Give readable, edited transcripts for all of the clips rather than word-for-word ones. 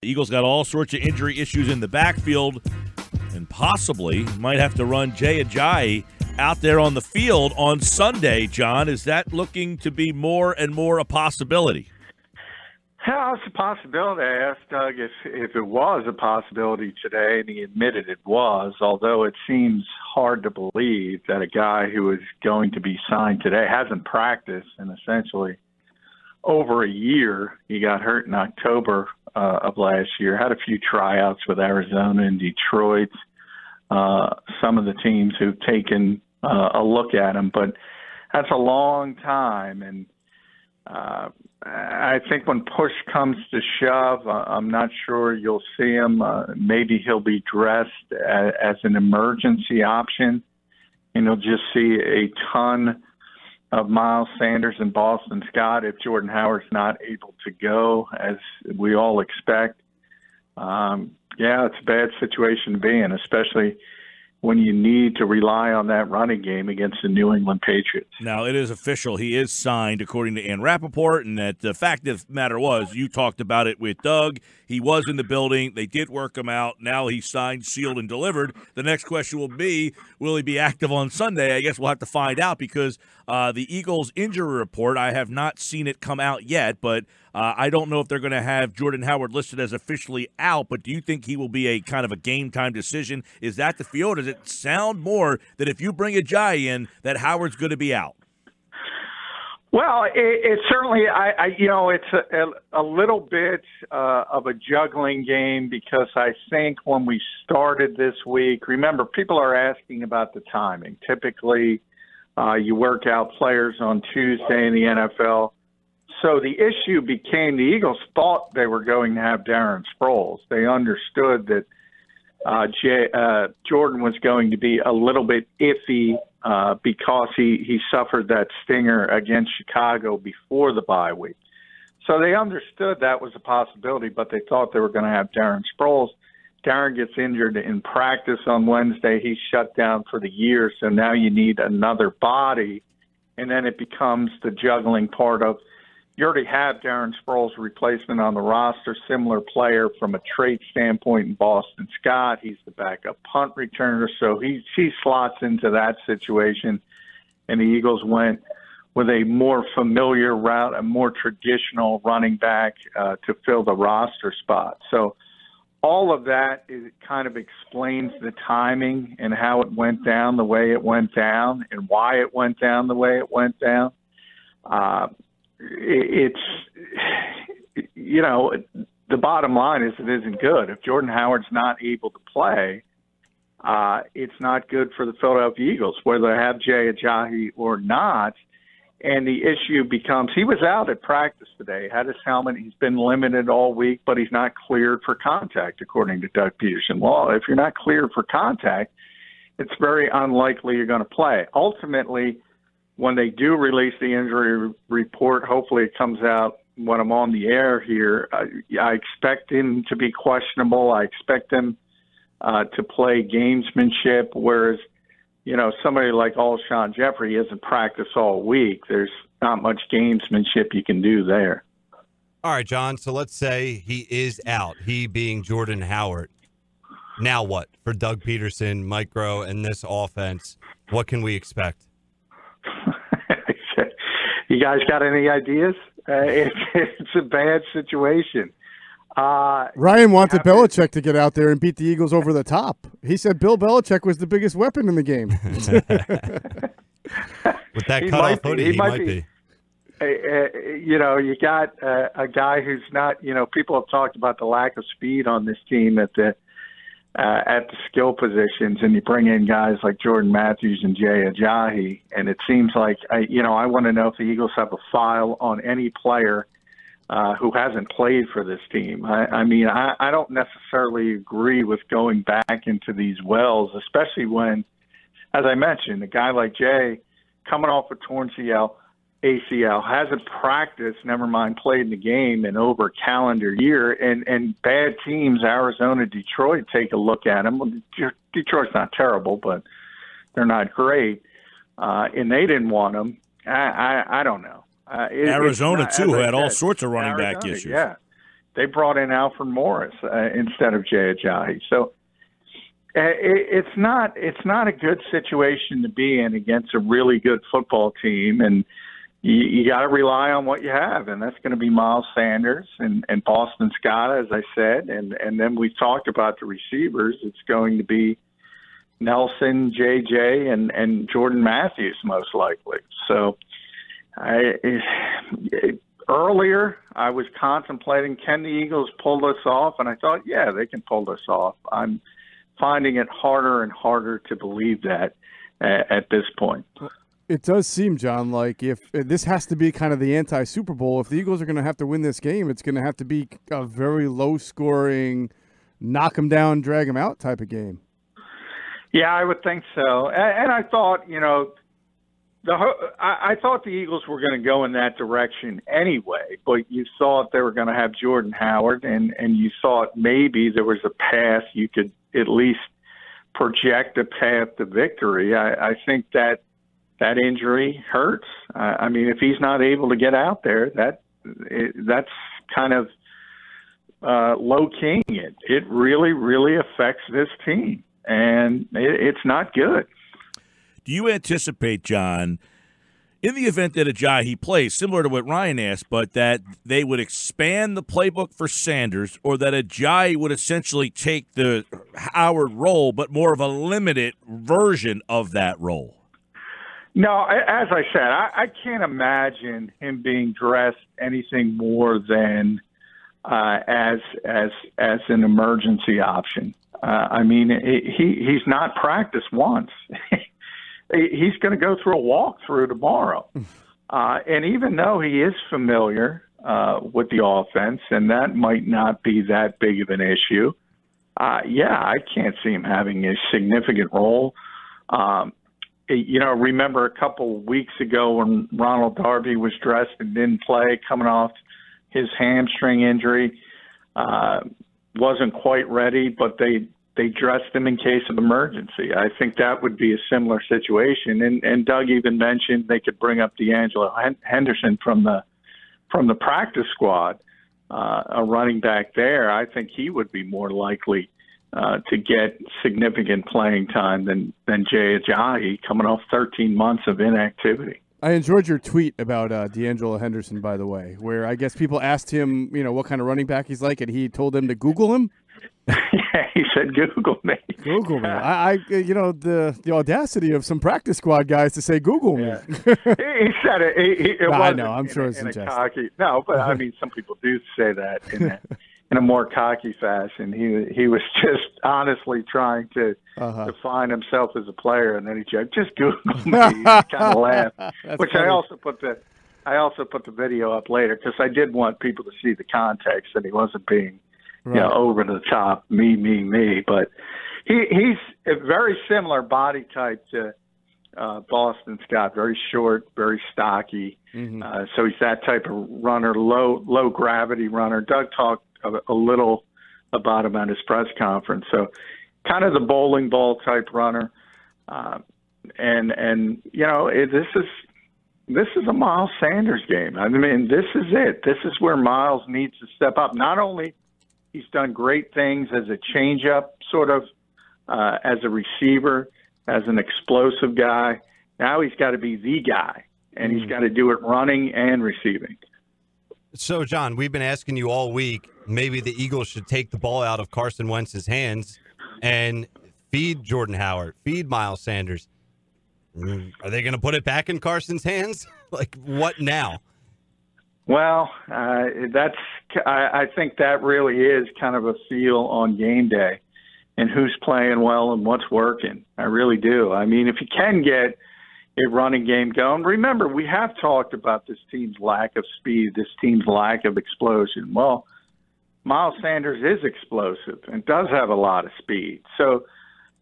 The Eagles got all sorts of injury issues in the backfield and possibly might have to run Jay Ajayi out there on the field on Sunday, John. Is that looking to be more and more a possibility? Yeah, it's a possibility. I asked Doug if it was a possibility today, and he admitted it was, although it seems hard to believe that a guy who is going to be signed today hasn't practiced in essentially over a year. He got hurt in October of last year, had a few tryouts with Arizona and Detroit, some of the teams who've taken a look at him, but that's a long time. And I think when push comes to shove, I'm not sure you'll see him. Maybe he'll be dressed as an emergency option, and you'll just see a ton of Miles Sanders and Boston Scott if Jordan Howard's not able to go, as we all expect. Yeah, it's a bad situation to be in, especially when you need to rely on that running game against the New England Patriots. Now, it is official. He is signed, according to Ann Rappaport, and that the fact of the matter was, you talked about it with Doug. He was in the building. They did work him out. Now he's signed, sealed, and delivered. The next question will be he active on Sunday? I guess we'll have to find out because the Eagles' injury report, I have not seen it come out yet, but I don't know if they're going to have Jordan Howard listed as officially out, but do you think he will be a kind of a game-time decision? Is that the feel, or does it sound more that if you bring Ajayi in, that Howard's going to be out? Well, it certainly, it's a little bit of a juggling game because I think when we started this week, remember, people are asking about the timing. Typically, you work out players on Tuesday in the NFL. So the issue became the Eagles thought they were going to have Darren Sproles. They understood that Jordan was going to be a little bit iffy because he suffered that stinger against Chicago before the bye week. So they understood that was a possibility, but they thought they were going to have Darren Sproles. Darren gets injured in practice on Wednesday. He's shut down for the year, so now you need another body, and then it becomes the juggling part of you already have Darren Sproles' replacement on the roster, similar player from a trait standpoint in Boston Scott. He's the backup punt returner, so he slots into that situation. And the Eagles went with a more familiar route, a more traditional running back to fill the roster spot. So all of that kind of explains the timing and how it went down the way it went down and why it went down the way it went down. It's, the bottom line is it isn't good. If Jordan Howard's not able to play, it's not good for the Philadelphia Eagles, whether they have Jay Ajayi or not. And the issue becomes he was out at practice today, had his helmet. He's been limited all week, but he's not cleared for contact, according to Doug Peterson. Well, if you're not cleared for contact, it's very unlikely you're going to play. Ultimately, when they do release the injury report, hopefully it comes out when I'm on the air here. I expect him to be questionable. I expect him to play gamesmanship, whereas, somebody like Alshon Jeffery hasn't practiced all week. There's not much gamesmanship you can do there. All right, John, so let's say he is out, he being Jordan Howard. Now what for Doug Peterson, Mike Groh, and this offense? What can we expect? You guys got any ideas? It's a bad situation. Ryan wanted Belichick to get out there and beat the Eagles over the top. He said Bill Belichick was the biggest weapon in the game. With that cutoff hoodie, he might be. You got a guy who's not, people have talked about the lack of speed on this team at the skill positions, and you bring in guys like Jordan Matthews and Jay Ajayi, and it seems like, I want to know if the Eagles have a file on any player who hasn't played for this team. I don't necessarily agree with going back into these wells, especially when, as I mentioned, a guy like Jay coming off a torn ACL, hasn't practiced, never mind played in the game in over a calendar year, and bad teams, Arizona, Detroit, take a look at him. Well, Detroit's not terrible, but they're not great, and they didn't want him. I don't know. Arizona, too, had all sorts of running back issues. Yeah. They brought in Alfred Morris instead of Jay Ajayi. So it's not a good situation to be in against a really good football team, and you got to rely on what you have, and that's going to be Miles Sanders and Boston Scott, as I said, and then we talked about the receivers. It's going to be Nelson, J.J., and Jordan Matthews most likely. So earlier I was contemplating, can the Eagles pull this off? And I thought, yeah, they can pull this off. I'm finding it harder and harder to believe that at this point. It does seem, John, like if this has to be kind of the anti-Super Bowl, if the Eagles are going to have to win this game, it's going to have to be a very low-scoring, knock them down, drag them out type of game. Yeah, I would think so. And I thought, I thought the Eagles were going to go in that direction anyway, but you thought they were going to have Jordan Howard, and you thought maybe there was a path you could at least project a path to victory. I think that injury hurts. I mean, if he's not able to get out there, that's kind of low-keying it. It really, really affects this team, and it's not good. Do you anticipate, John, in the event that Ajayi plays, similar to what Ryan asked, but that they would expand the playbook for Sanders, or that Ajayi would essentially take the Howard role, but more of a limited version of that role? No, as I said, I can't imagine him being dressed anything more than as an emergency option. I mean, he's not practiced once. He's going to go through a walkthrough tomorrow. And even though he is familiar with the offense, and that might not be that big of an issue, I can't see him having a significant role. Remember a couple weeks ago when Ronald Darby was dressed and didn't play, coming off his hamstring injury, wasn't quite ready, but they dressed him in case of emergency. I think that would be a similar situation. And Doug even mentioned they could bring up D'Angelo Henderson from the practice squad, a running back there. I think he would be more likely to get significant playing time than Jay Ajayi, coming off 13 months of inactivity. I enjoyed your tweet about D'Angelo Henderson, by the way, where I guess people asked him, what kind of running back he's like, and he told them to Google him. Yeah, he said, Google me. Google me. The audacity of some practice squad guys to say Google me. Yeah. He said it. I know. I'm sure it's in jest. No, but I mean, some people do say that in a more cocky fashion. He was just honestly trying to define himself as a player, and then he joked, "Just Google me." He kind of laughed. Which funny. I also put the video up later because I did want people to see the context, and he wasn't being over the top, me. But he's a very similar body type to Boston Scott, very short, very stocky. Mm-hmm. So he's that type of runner, low gravity runner. Doug talked a little about him at his press conference. So kind of the bowling ball type runner. This is a Miles Sanders game. I mean, this is it. This is where Miles needs to step up. Not only he's done great things as a changeup, sort of as a receiver, as an explosive guy. Now he's got to be the guy, and he's got to do it running and receiving. So, John, we've been asking you all week, maybe the Eagles should take the ball out of Carson Wentz's hands and feed Jordan Howard, feed Miles Sanders. Are they going to put it back in Carson's hands? Like, what now? Well, I think that really is kind of a feel on game day and who's playing well and what's working. I really do. I mean, if you can get a running game going, remember, we have talked about this team's lack of speed, this team's lack of explosion. Well, Miles Sanders is explosive and does have a lot of speed. So,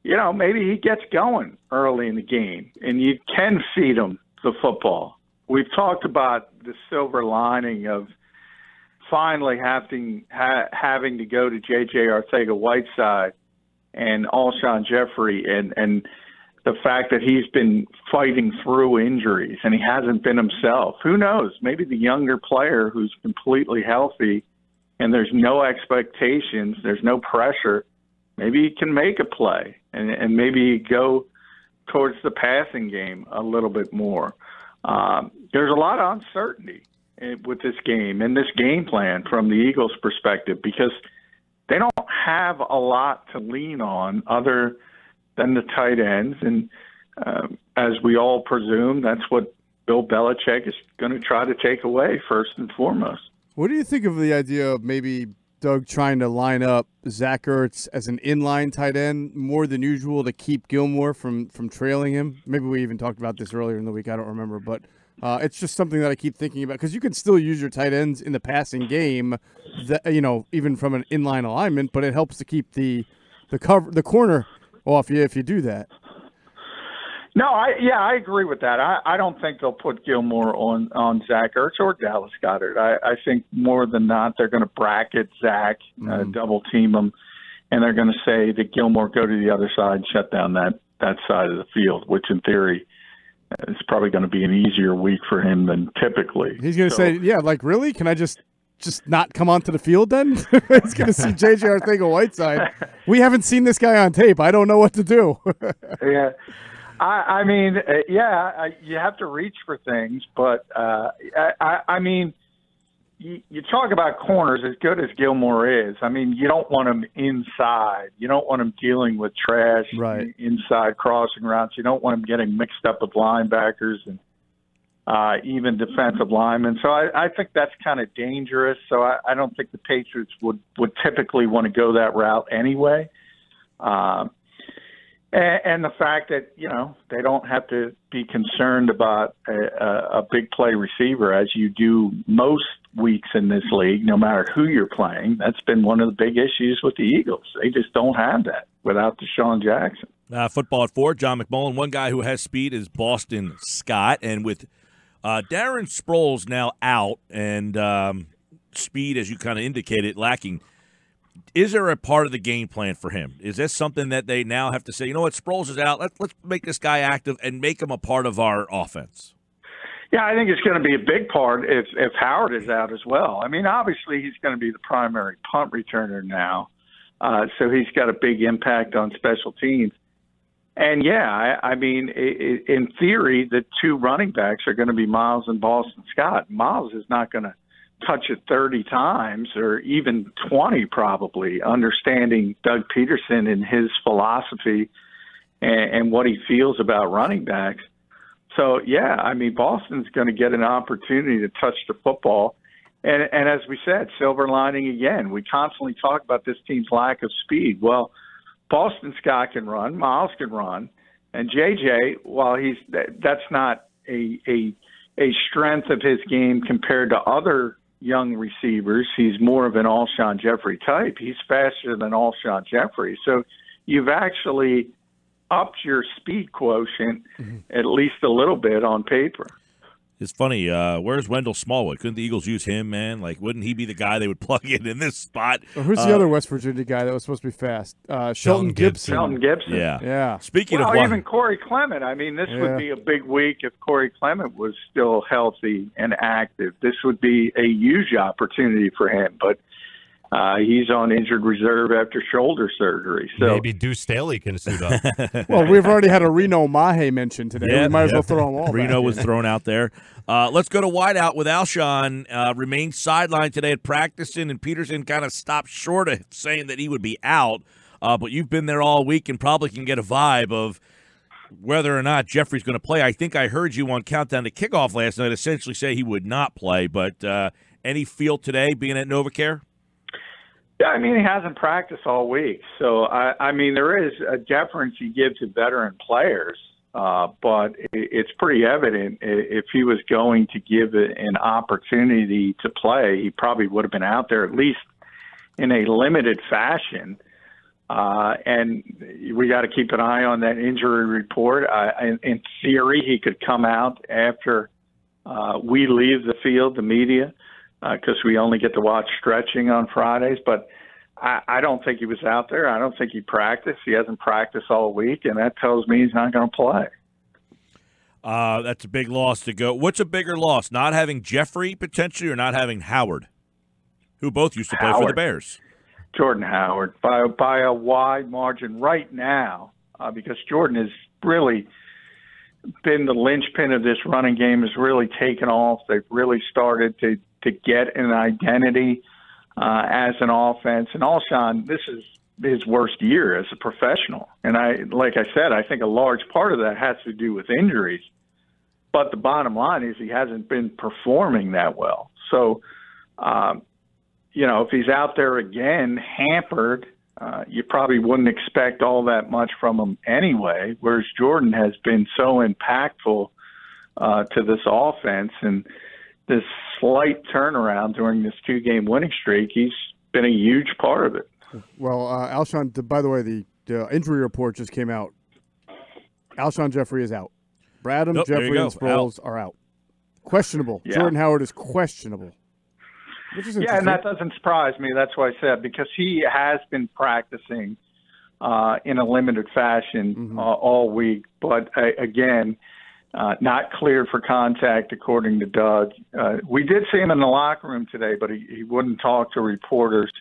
maybe he gets going early in the game and you can feed him the football. We've talked about the silver lining of finally having to go to J.J. Arcega-Whiteside and Alshon Jeffery and the fact that he's been fighting through injuries and he hasn't been himself. Who knows? Maybe the younger player who's completely healthy and there's no expectations, there's no pressure, maybe he can make a play and maybe go towards the passing game a little bit more. There's a lot of uncertainty with this game and this game plan from the Eagles' perspective because they don't have a lot to lean on other than the tight ends. And as we all presume, that's what Bill Belichick is going to try to take away first and foremost. What do you think of the idea of maybe Doug trying to line up Zach Ertz as an inline tight end more than usual to keep Gilmore from trailing him? Maybe we even talked about this earlier in the week. I don't remember, but it's just something that I keep thinking about because you can still use your tight ends in the passing game, that, even from an inline alignment, but it helps to keep the corner off you if you do that. No, I agree with that. I don't think they'll put Gilmore on Zach Ertz or Dallas Goedert. I think more than not they're going to bracket Zach, double team him, and they're going to say that Gilmore go to the other side and shut down that side of the field, which in theory is probably going to be an easier week for him than typically. He's going to say, yeah, like really? Can I just not come onto the field then? He's going to see J.J. Arcega-Whiteside. We haven't seen this guy on tape. I don't know what to do. Yeah. I mean, you have to reach for things, but I mean, you talk about corners as good as Gilmore is. I mean, you don't want him inside. You don't want him dealing with trash inside crossing routes. You don't want him getting mixed up with linebackers and even defensive linemen. So I think that's kind of dangerous. So I don't think the Patriots would typically want to go that route anyway. And the fact that, they don't have to be concerned about a big play receiver as you do most weeks in this league, no matter who you're playing. That's been one of the big issues with the Eagles. They just don't have that without Deshaun Jackson. Football at 4, John McMullen. One guy who has speed is Boston Scott. And with Darren Sproles now out and speed, as you kind of indicated, lacking, is there a part of the game plan for him? Is this something that they now have to say, Sproles is out, let's make this guy active and make him a part of our offense? Yeah, I think it's going to be a big part if Howard is out as well. I mean, obviously he's going to be the primary punt returner now, so he's got a big impact on special teams. And, I mean, in theory, the two running backs are going to be Miles and Boston Scott. Miles is not going to touch it 30 times or even 20 probably, understanding Doug Peterson and his philosophy and what he feels about running backs. So, I mean, Boston's going to get an opportunity to touch the football. And as we said, silver lining again, we constantly talk about this team's lack of speed. Well, Boston Scott can run, Miles can run, and JJ, while that's not a strength of his game compared to other young receivers, he's more of an Alshon Jeffery type. He's faster than Alshon Jeffery. So you've actually upped your speed quotient at least a little bit on paper. It's funny. Where's Wendell Smallwood? Couldn't the Eagles use him, man? Like, wouldn't he be the guy they would plug in this spot? Well, who's the other West Virginia guy that was supposed to be fast? Shelton Gibson. Shelton Gibson. Yeah. Speaking of even Corey Clement. I mean, this would be a big week if Corey Clement was still healthy and active. This would be a huge opportunity for him. But he's on injured reserve after shoulder surgery. So maybe Deuce Staley can suit up. Well, we've already had a Reno Mahe mention today. We might as well throw them all. Reno was thrown out there. Let's go to wideout with Alshon. Remained sidelined today at practicing, and Peterson kind of stopped short of saying that he would be out. But you've been there all week and probably can get a vibe of whether or not Jeffrey's going to play. I think I heard you on Countdown to Kickoff last night essentially say he would not play. But any feel today being at NovaCare? Yeah, I mean, he hasn't practiced all week. So, I mean, there is a deference he gives to veteran players, but it's pretty evident if he was going to give an opportunity to play, he probably would have been out there at least in a limited fashion. And we got to keep an eye on that injury report. In theory, he could come out after we leave the field, the media, because we only get to watch stretching on Fridays. But I don't think he was out there. I don't think he practiced. He hasn't practiced all week, and that tells me he's not going to play. That's a big loss to go. What's a bigger loss, not having Jeffrey potentially or not having Howard? who both used to play for the Bears. Jordan Howard by a wide margin right now, because Jordan has really been the linchpin of this running game, has really taken off. They've really started to get an identity as an offense. And Alshon, this is his worst year as a professional. And like I said, I think a large part of that has to do with injuries. But the bottom line is he hasn't been performing that well. So, if he's out there again hampered, you probably wouldn't expect all that much from him anyway, whereas Jordan has been so impactful to this offense. And this slight turnaround during this 2-game winning streak, he's been a huge part of it. Well, Alshon, by the way, the injury report just came out. Alshon Jeffery is out. Bradham, Jeffrey, and Sproles are out. Questionable. Yeah. Jordan Howard is questionable. Which is and that doesn't surprise me. That's why I said, because he has been practicing in a limited fashion all week. But, again, not cleared for contact, according to Doug. We did see him in the locker room today, but he wouldn't talk to reporters.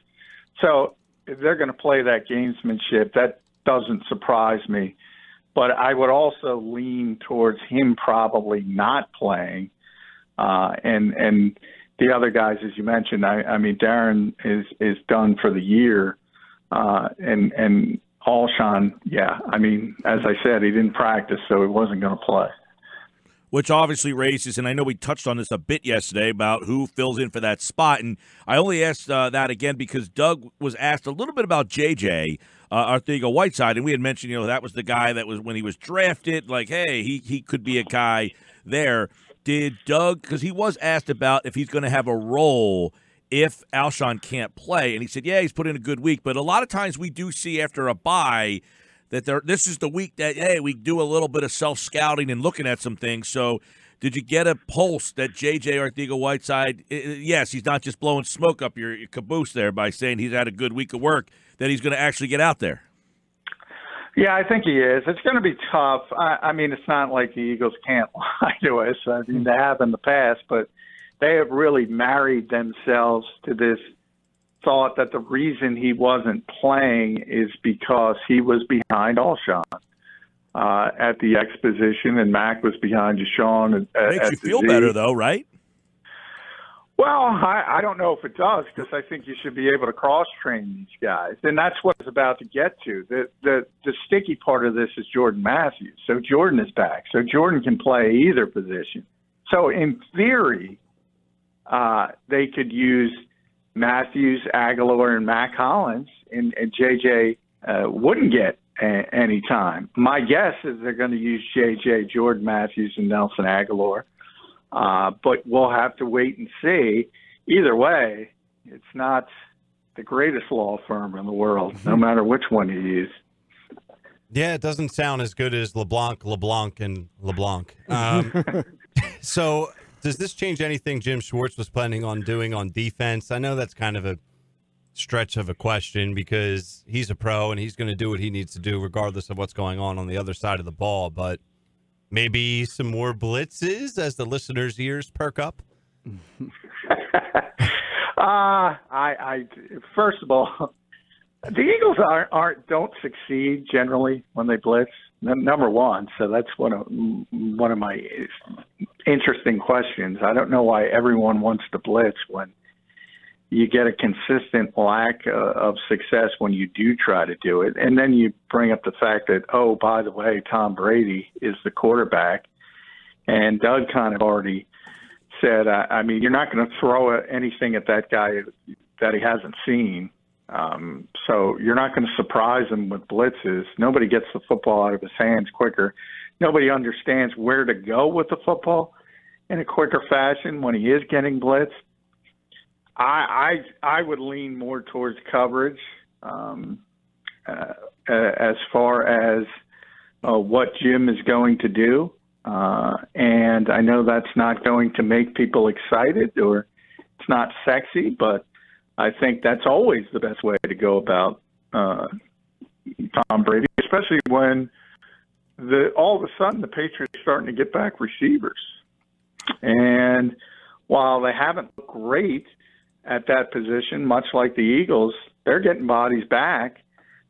So if they're going to play that gamesmanship, that doesn't surprise me. But I would also lean towards him probably not playing. And the other guys, as you mentioned, I mean, Darren is done for the year. And Alshon, I mean, as I said, he didn't practice, so he wasn't going to play. Which obviously raises, and I know we touched on this a bit yesterday, about who fills in for that spot. And I only asked that again because Doug was asked a little bit about J.J. Arcega-Whiteside, and we had mentioned, that was the guy that was when he was drafted, like, hey, he could be a guy there. Did Doug, because he was asked about if he's going to have a role if Alshon can't play, and he said, he's put in a good week, but a lot of times we do see after a bye that this is the week that, we do a little bit of self-scouting and looking at some things. So did you get a pulse that J.J. Arcega-Whiteside, yes, he's not just blowing smoke up your caboose there by saying he's had a good week of work, that he's going to actually get out there? Yeah, I think he is. It's going to be tough. I mean, it's not like the Eagles can't lie to us. I mean, they have in the past, but they have really married themselves to this thought that the reason he wasn't playing is because he was behind Alshon at the X position, and Mac was behind Deshaun. Makes you feel better, though, right? Well, I don't know if it does, because I think you should be able to cross-train these guys, and that's what it's about to get to. The sticky part of this is Jordan Matthews. So Jordan is back. So Jordan can play either position. So in theory, they could use Matthews, Aguilar, and Mac Hollins, and J.J. Wouldn't get any time. My guess is they're going to use J.J., Jordan Matthews, and Nelson Aguilar. But we'll have to wait and see. Either way, it's not the greatest law firm in the world, no matter which one you use. Yeah, it doesn't sound as good as LeBlanc, and LeBlanc. So does this change anything Jim Schwartz was planning on doing on defense? I know that's kind of a stretch of a question because he's a pro and he's going to do what he needs to do regardless of what's going on the other side of the ball, but maybe some more blitzes as the listeners' ears perk up? First of all, the Eagles don't succeed generally when they blitz. Number one, so that's one of my interesting questions. I don't know why everyone wants to blitz when you get a consistent lack of success when you do try to do it. And then you bring up the fact that, oh, by the way, Tom Brady is the quarterback. And Doug kind of already said, I mean, you're not going to throw anything at that guy that he hasn't seen. So you're not going to surprise him with blitzes. Nobody gets the football out of his hands quicker. Nobody understands where to go with the football in a quicker fashion when he is getting blitzed. I would lean more towards coverage as far as what Jim is going to do. And I know that's not going to make people excited or it's not sexy, but I think that's always the best way to go about Tom Brady, especially when all of a sudden the Patriots are starting to get back receivers. And while they haven't looked great at that position, much like the Eagles. They're getting bodies back,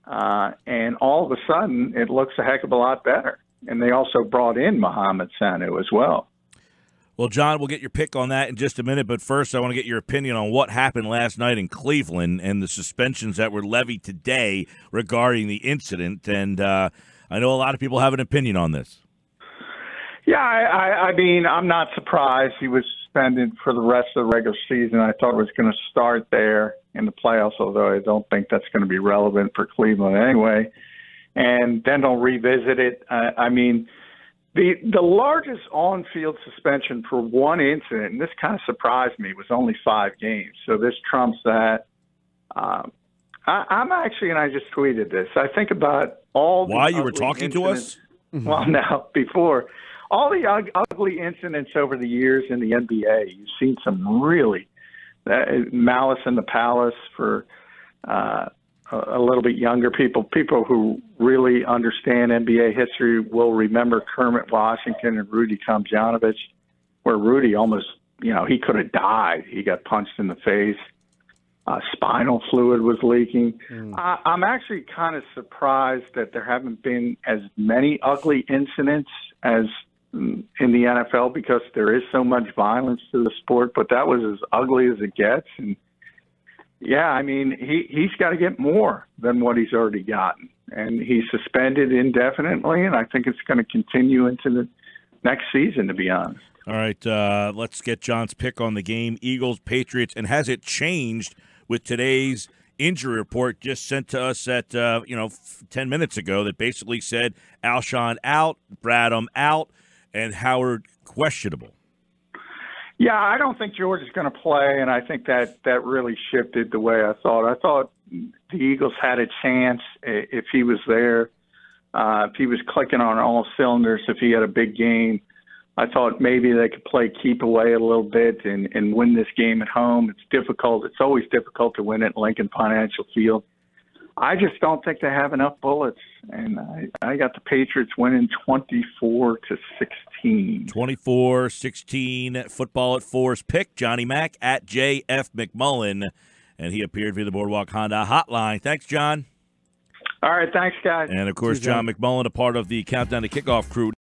and all of a sudden it looks a heck of a lot better. And they also brought in Mohamed Sanu as well. Well, John, we'll get your pick on that in just a minute, but first I want to get your opinion on what happened last night in Cleveland and the suspensions that were levied today regarding the incident. And I know a lot of people have an opinion on this. Yeah, I mean, I'm not surprised he was suspended for the rest of the regular season. I thought it was going to start there in the playoffs, although I don't think that's going to be relevant for Cleveland anyway. And then they'll revisit it. I mean, the largest on-field suspension for one incident, and this kind of surprised me, was only 5 games. So this trumps that. I'm actually, and I just tweeted this, I think about all the Why you were talking incidents. to us? Well, no, before. All the ugly incidents over the years in the NBA, you've seen some really malice in the palace for a little bit younger people. People who really understand NBA history will remember Kermit Washington and Rudy Tomjanovich, where Rudy almost, he could have died. He got punched in the face. Spinal fluid was leaking. I'm actually kind of surprised that there haven't been as many ugly incidents as in the NFL, because there is so much violence to the sport, but that was as ugly as it gets. And yeah, I mean, he's got to get more than what he's already gotten. And he's suspended indefinitely, and I think it's going to continue into the next season, to be honest. All right, let's get John's pick on the game, Eagles, Patriots, and has it changed with today's injury report just sent to us at 10 minutes ago that basically said Alshon out, Bradham out, and Howard questionable? Yeah, I don't think George is going to play, and I think that really shifted the way I thought. I thought the Eagles had a chance if he was there, if he was clicking on all cylinders, if he had a big game. I thought maybe they could play keep away a little bit and win this game at home. It's difficult. It's always difficult to win at Lincoln Financial Field. I just don't think they have enough bullets, and I got the Patriots winning 24-16. 24-16, football at 4's pick. Johnny Mack at JF McMullen, and he appeared via the Boardwalk Honda hotline. Thanks, John. All right, thanks, guys. And, of course, John McMullen, a part of the Countdown to Kickoff crew.